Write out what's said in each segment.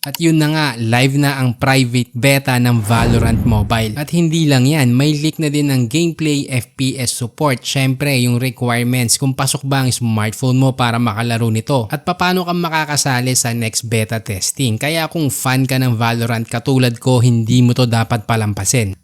At yun na nga, live na ang private beta ng Valorant Mobile. At hindi lang yan, may leak na din ng gameplay FPS support. Syempre, yung requirements kung pasok ba ang smartphone mo para makalaro nito. At paano ka makakasali sa next beta testing. Kaya kung fan ka ng Valorant katulad ko, hindi mo to dapat palampasin.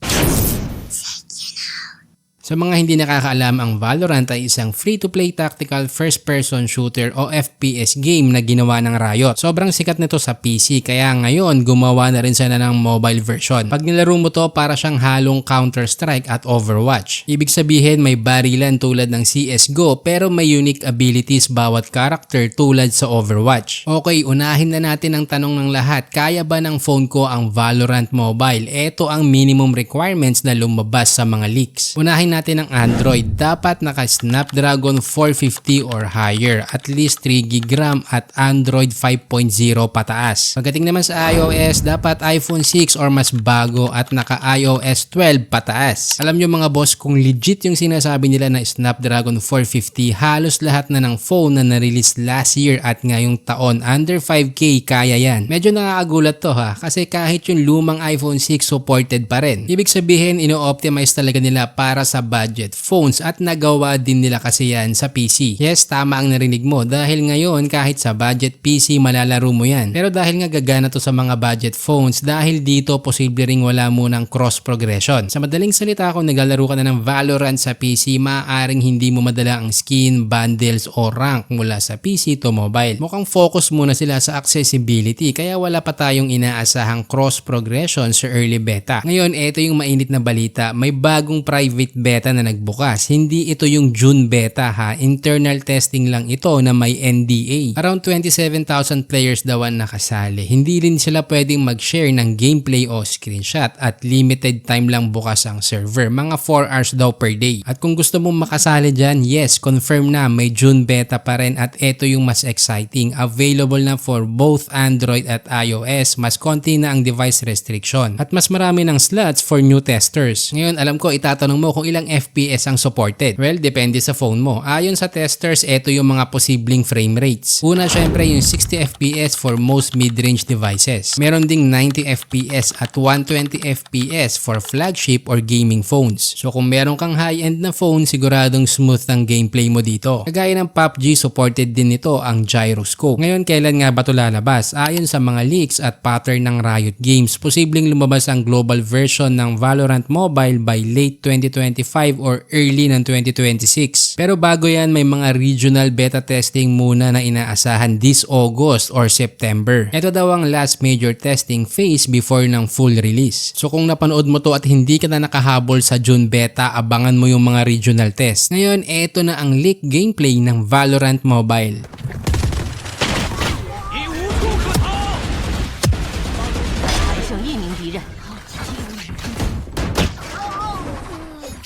Sa mga hindi nakakaalam, ang Valorant ay isang free-to-play tactical first-person shooter o FPS game na ginawa ng Riot. Sobrang sikat nito sa PC kaya ngayon gumawa na rin sila ng mobile version. Pag nilaro mo to, para siyang halong Counter-Strike at Overwatch. Ibig sabihin may barilan tulad ng CSGO pero may unique abilities bawat character tulad sa Overwatch. Okay, unahin na natin ang tanong ng lahat. Kaya ba ng phone ko ang Valorant Mobile? Ito ang minimum requirements na lumabas sa mga leaks. Unahin natin ang Android, dapat naka Snapdragon 450 or higher, at least 3GB RAM at Android 5.0 pataas. Pagdating naman sa iOS, dapat iPhone 6 or mas bago at naka iOS 12 pataas. Alam nyo mga boss, kung legit yung sinasabi nila na Snapdragon 450, halos lahat na ng phone na na-release last year at ngayong taon under 5K kaya yan. Medyo nakakagulat to ha, kasi kahit yung lumang iPhone 6 supported pa rin. Ibig sabihin, ino-optimize talaga nila para sa budget phones at nagawa din nila kasi yan sa PC. Yes, tama ang narinig mo dahil ngayon kahit sa budget PC malalaro mo yan. Pero dahil nga gagana to sa mga budget phones, dahil dito posible ring wala munang cross progression. Sa madaling salita, kung naglalaro ka na ng Valorant sa PC, maaaring hindi mo madala ang skin, bundles o rank mula sa PC to mobile. Mukhang focus muna sila sa accessibility kaya wala pa tayong inaasahang cross progression sa early beta. Ngayon, ito yung mainit na balita. May bagong private beta na nagbukas. Hindi ito yung June beta ha. Internal testing lang ito na may NDA. Around 27,000 players daw ang nakasali. Hindi rin sila pwedeng mag-share ng gameplay o screenshot at limited time lang bukas ang server. Mga 4 hours daw per day. At kung gusto mong makasali dyan, yes, confirm na may June beta pa rin at ito yung mas exciting. Available na for both Android at iOS. Mas konti na ang device restriction. At mas marami ng slots for new testers. Ngayon, alam ko itatanong mo kung ilang FPS ang supported. Well, depende sa phone mo. Ayon sa testers, ito yung mga posibleng frame rates. Una, syempre yung 60 FPS for most mid-range devices. Meron ding 90 FPS at 120 FPS for flagship or gaming phones. So kung meron kang high-end na phone, siguradong smooth ang gameplay mo dito. Kagaya ng PUBG, supported din nito ang gyroscope. Ngayon, kailan nga ba ito lalabas? Ayon sa mga leaks at pattern ng Riot Games, posibleng lumabas ang global version ng Valorant Mobile by late 2025 or early ng 2026. Pero bago yan, may mga regional beta testing muna na inaasahan this August or September. Ito daw ang last major testing phase before ng full release. So kung napanood mo to at hindi ka na nakahabol sa June beta, abangan mo yung mga regional test. Ngayon, eto na ang leak gameplay ng Valorant Mobile.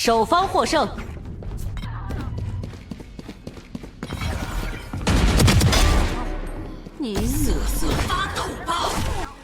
守方获胜。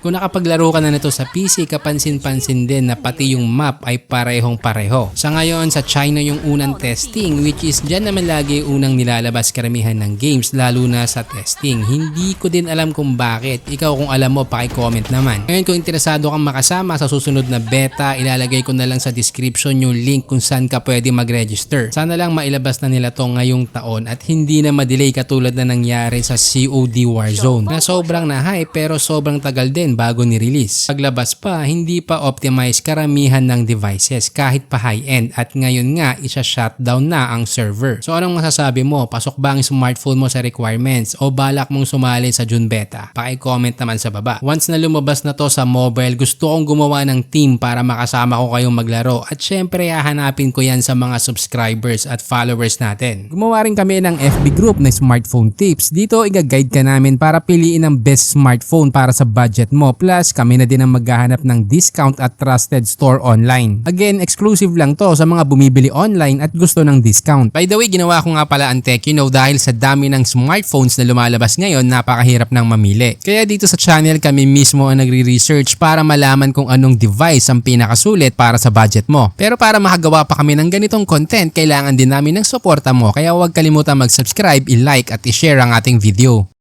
Kung nakapaglaro ka na nito sa PC, kapansin-pansin din na pati yung map ay parehong-pareho. Sa ngayon, sa China yung unang testing, which is dyan naman lagi unang nilalabas karamihan ng games, lalo na sa testing. Hindi ko din alam kung bakit. Ikaw kung alam mo, paki-comment naman. Ngayon, kung interesado kang makasama sa susunod na beta, ilalagay ko na lang sa description yung link kung saan ka pwede mag-register. Sana lang mailabas na nila to ngayong taon at hindi na madelay katulad na nangyari sa COD Warzone na sobrang na-hype pero sobrang tagal din bago ni-release. Paglabas pa, hindi pa optimize karamihan ng devices kahit pa high-end at ngayon nga isa-shutdown na ang server. So anong masasabi mo? Pasok ba ang smartphone mo sa requirements o balak mong sumali sa June beta? Paki-comment naman sa baba. Once na lumabas na to sa mobile, gusto kong gumawa ng team para makasama ko kayong maglaro at syempre hahanapin ko yan sa mga subscribers at followers natin. Gumawa rin kami ng FB group na smartphone tips. Dito i-guide ka namin para piliin ang best smartphone para sa budget mo. Plus, kami na din ang maghahanap ng discount at trusted store online. Again, exclusive lang to sa mga bumibili online at gusto ng discount. By the way, ginawa ko nga pala ang tech, dahil sa dami ng smartphones na lumalabas ngayon, napakahirap nang mamili. Kaya dito sa channel, kami mismo ang nagre-research para malaman kung anong device ang pinakasulit para sa budget mo. Pero para makagawa pa kami ng ganitong content, kailangan din namin ng suporta mo. Kaya huwag kalimutan mag-subscribe, i-like at i-share ang ating video.